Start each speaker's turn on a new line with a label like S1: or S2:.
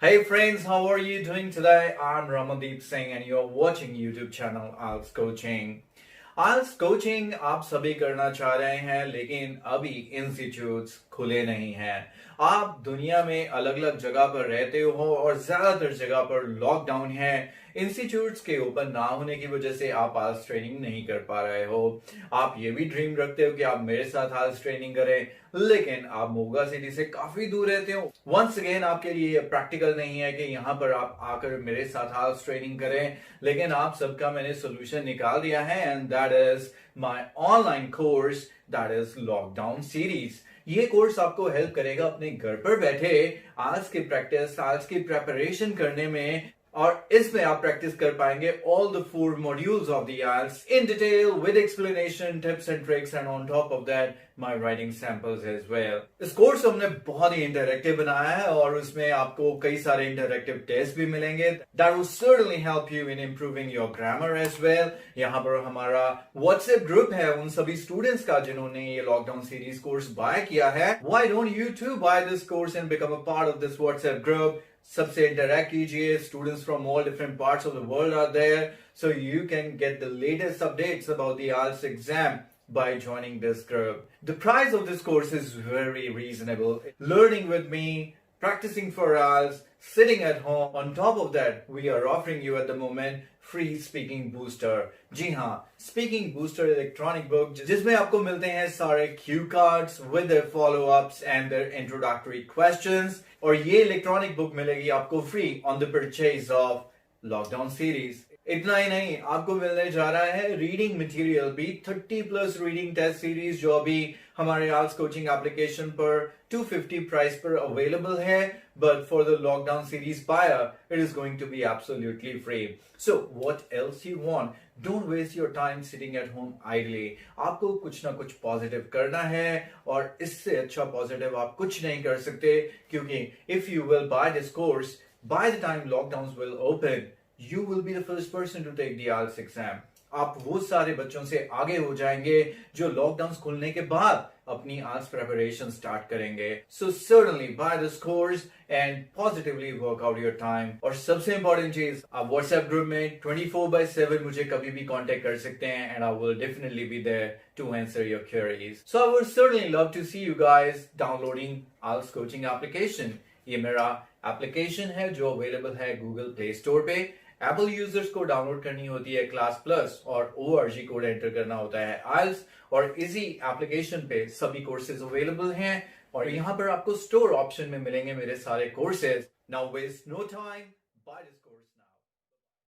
S1: Hey friends, how are you doing today? I'm Ramandeep Singh and you're watching YouTube channel IELTS Coaching. IELTS Coaching आप सभी करना चाह रहे हैं लेकिन अभी इंस्टीट्यूट्स खुले नहीं हैं। आप दुनिया में अलग अलग जगह पर रहते हो और ज्यादातर जगह पर लॉकडाउन है। इंस्टीट्यूट्स के ओपन ना होने की वजह से आप IELTS ट्रेनिंग नहीं कर पा रहे हो। आप ये भी ड्रीम रखते हो कि आप मेरे साथ IELTS ट्रेनिंग करें, लेकिन आप मोगा सिटी से काफी दूर रहते हो। वंस अगेन आपके लिए प्रैक्टिकल नहीं है कि यहाँ पर आप आकर मेरे साथ IELTS ट्रेनिंग करें, लेकिन आप सबका मैंने सोल्यूशन निकाल दिया है and that is my online course, that is lockdown series. ये कोर्स आपको हेल्प करेगा अपने घर पर बैठे आज की प्रैक्टिस, आज की प्रेपरेशन करने में, और इसमें आप प्रैक्टिस कर पाएंगे all the 4 modules of the IELTS in detail with explanation, tips and tricks and on top of that my writing samples as well. इस कोर्स को हमने बहुत ही इंटरैक्टिव बनाया है और उसमें आपको कई सारे इंटरैक्टिव टेस्ट भी मिलेंगे that will certainly help you in improving your grammar as well. यहाँ पर हमारा व्हाट्सएप ग्रुप है उन सभी स्टूडेंट्स का जिन्होंने ये लॉकडाउन सीरीज कोर्स बाय किया है। Why don't you to buy this course and become a part of this WhatsApp group. सबसे इंटरैक्ट कीजिए, students from all different parts of the world are there, so you can get the latest updates about the IELTS exam by joining this group. The price of this course is very reasonable. Learning with me, practicing for IELTS, sitting at home. On top of that, we are offering you at the moment free speaking booster. जी हाँ, speaking booster electronic book जिसमें आपको मिलते हैं सारे cue cards with their follow-ups and their introductory questions, और ये electronic book मिलेगी आपको free on the purchase of lockdown series. इतना ही नहीं, आपको मिलने जा रहा है रीडिंग मटेरियल भी, 30+ रीडिंग टेस्ट सीरीज जो अभी हमारे IELTS कोचिंग एप्लीकेशन पर 250 प्राइस पर अवेलेबल है, but for the lockdown series buyer it is going to be absolutely free. So what else you want? Don't waste your time sitting at home idly. आपको कुछ ना कुछ positive करना है और इससे अच्छा पॉजिटिव आप कुछ नहीं कर सकते, क्योंकि if you will buy this course, by the time lockdowns will open, you will be the first person to take the IELTS exam. आप वो सारे बच्चों से आगे हो जाएंगे जो लॉकडाउन खुलने के बाद अपनी IELTS preparation स्टार्ट करेंगे। So certainly buy this course and positively work out your time. और सबसे इंपॉर्टेंट चीज, आप व्हाट्सएप ग्रुप में 24/7 मुझे कभी भी कांटेक्ट कर सकते हैं and I will definitely be there to answer your queries. So I would certainly love to see you guys downloading IELTS coaching application. ये मेरा एप्लीकेशन है जो अवेलेबल है गूगल प्ले स्टोर पे। एप्पल यूजर्स को डाउनलोड करनी होती है CLASSPLUS और ORG कोड एंटर करना होता है IELTS, और इसी एप्लीकेशन पे सभी कोर्सेज अवेलेबल हैं और यहाँ पर आपको स्टोर ऑप्शन में मिलेंगे मेरे सारे courses. Now waste no time, buy this course now.